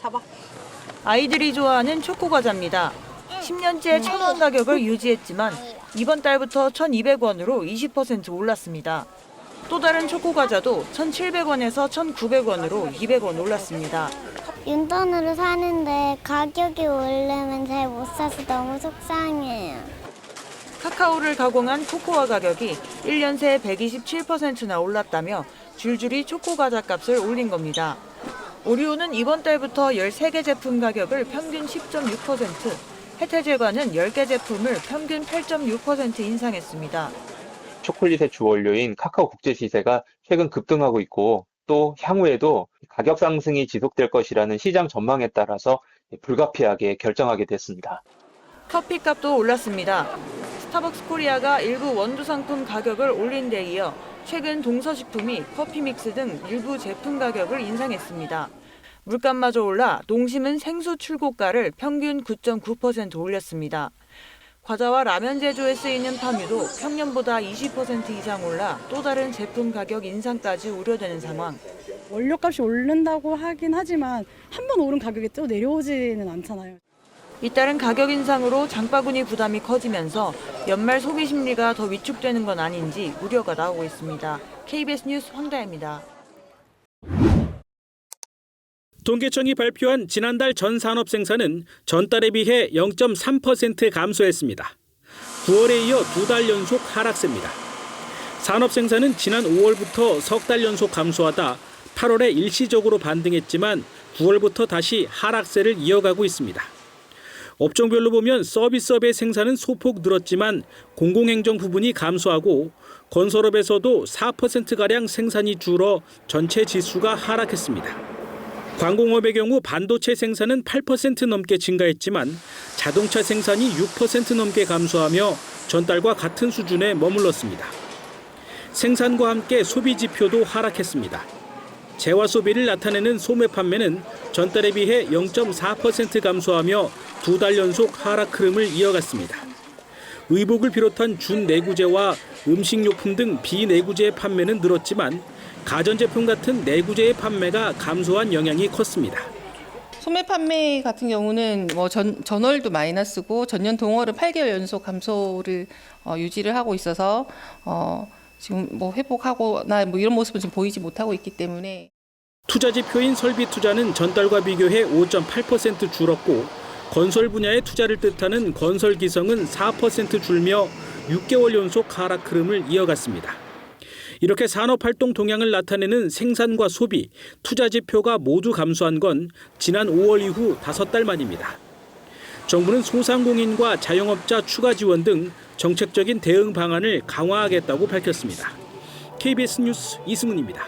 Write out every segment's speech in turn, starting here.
잡아. 아이들이 좋아하는 초코과자입니다. 10년째 1,000원 가격을 유지했지만 이번 달부터 1,200원으로 20% 올랐습니다. 또 다른 초코과자도 1,700원에서 1,900원으로 200원 올랐습니다. 윤돈으로 사는데 가격이 오르면 잘 못 사서 너무 속상해요. 카카오를 가공한 코코아 가격이 1년 새 127%나 올랐다며 줄줄이 초코과자 값을 올린 겁니다. 오리오는 이번 달부터 13개 제품 가격을 평균 10.6%, 해태제과는 10개 제품을 평균 8.6% 인상했습니다. 초콜릿의 주 원료인 카카오 국제 시세가 최근 급등하고 있고 또 향후에도 가격 상승이 지속될 것이라는 시장 전망에 따라서 불가피하게 결정하게 됐습니다. 커피값도 올랐습니다. 스타벅스 코리아가 일부 원두 상품 가격을 올린 데 이어 최근 동서식품이 커피 믹스 등 일부 제품 가격을 인상했습니다. 물값마저 올라 농심은 생수 출고가를 평균 9.9% 올렸습니다. 과자와 라면 제조에 쓰이는 파묘도 평년보다 20% 이상 올라 또 다른 제품 가격 인상까지 우려되는 상황. 원료값이 오른다고 하긴 하지만 한 번 오른 가격이 또 내려오지는 않잖아요. 잇따른 가격 인상으로 장바구니 부담이 커지면서 연말 소비 심리가 더 위축되는 건 아닌지 우려가 나오고 있습니다. KBS 뉴스 황다혜입니다. 통계청이 발표한 지난달 전 산업 생산은 전달에 비해 0.3% 감소했습니다. 9월에 이어 2달 연속 하락세입니다. 산업 생산은 지난 5월부터 석 달 연속 감소하다 8월에 일시적으로 반등했지만 9월부터 다시 하락세를 이어가고 있습니다. 업종별로 보면 서비스업의 생산은 소폭 늘었지만 공공행정 부분이 감소하고 건설업에서도 4%가량 생산이 줄어 전체 지수가 하락했습니다. 광공업의 경우 반도체 생산은 8% 넘게 증가했지만 자동차 생산이 6% 넘게 감소하며 전달과 같은 수준에 머물렀습니다. 생산과 함께 소비 지표도 하락했습니다. 재화 소비를 나타내는 소매 판매는 전달에 비해 0.4% 감소하며 2달 연속 하락 흐름을 이어갔습니다. 의복을 비롯한 준내구재와 음식료품 등 비내구재 판매는 늘었지만 가전제품 같은 내구재의 판매가 감소한 영향이 컸습니다. 소매 판매 같은 경우는 전월도 마이너스고 전년 동월은 8개월 연속 감소를 유지를 하고 있어서 지금 회복하거나 이런 모습은 지금 보이지 못하고 있기 때문에 투자 지표인 설비 투자는 전달과 비교해 5.8% 줄었고 건설 분야의 투자를 뜻하는 건설 기성은 4% 줄며 6개월 연속 하락 흐름을 이어갔습니다. 이렇게 산업활동 동향을 나타내는 생산과 소비, 투자 지표가 모두 감소한 건 지난 5월 이후 5달 만입니다. 정부는 소상공인과 자영업자 추가 지원 등 정책적인 대응 방안을 강화하겠다고 밝혔습니다. KBS 뉴스 이승훈입니다.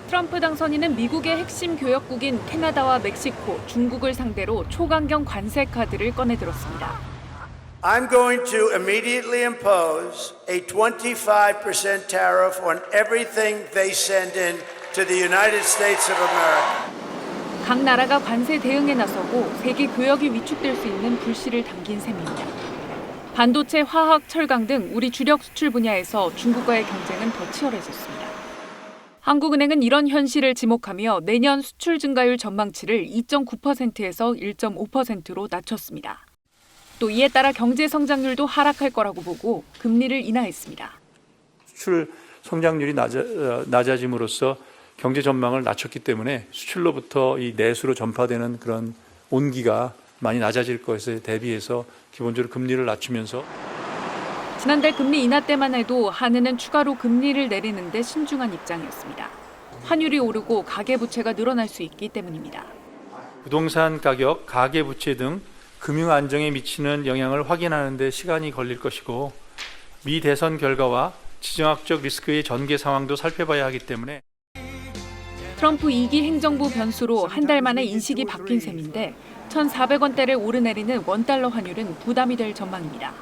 트럼프 당선인은 미국의 핵심 교역국인 캐나다와 멕시코, 중국을 상대로 초강경 관세 카드를 꺼내들었습니다. I'm going to immediately impose a 25% tariff on everything they send in to the United States of America. 각 나라가 관세 대응에 나서고 세계 교역이 위축될 수 있는 불씨를 당긴 셈입니다. 반도체, 화학, 철강 등 우리 주력 수출 분야에서 중국과의 경쟁은 더 치열해졌습니다. 한국은행은 이런 현실을 지목하며 내년 수출 증가율 전망치를 2.9%에서 1.5%로 낮췄습니다. 또 이에 따라 경제 성장률도 하락할 거라고 보고 금리를 인하했습니다. 수출 성장률이 낮아짐으로써 경제 전망을 낮췄기 때문에 수출로부터 이 내수로 전파되는 그런 온기가 많이 낮아질 것에 대비해서 기본적으로 금리를 낮추면서 지난달 금리 인하 때만 해도 한은은 추가로 금리를 내리는 데 신중한 입장이었습니다. 환율이 오르고 가계부채가 늘어날 수 있기 때문입니다. 부동산 가격, 가계부채 등 금융 안정에 미치는 영향을 확인하는 데 시간이 걸릴 것이고 미 대선 결과와 지정학적 리스크의 전개 상황도 살펴봐야 하기 때문에 트럼프 2기 행정부 변수로 한 달 만에 인식이 바뀐 셈인데 1,400원대를 오르내리는 원달러 환율은 부담이 될 전망입니다.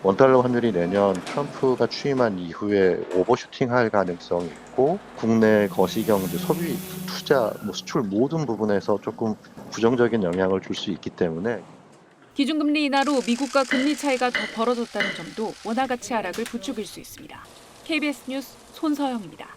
원달러 환율이 내년 트럼프가 취임한 이후에 오버슈팅할 가능성이 있고 국내 거시경제, 소비, 투자, 수출 모든 부분에서 조금 부정적인 영향을 줄 수 있기 때문에 기준금리 인하로 미국과 금리 차이가 더 벌어졌다는 점도 원화 가치 하락을 부추길 수 있습니다. KBS 뉴스 손서영입니다.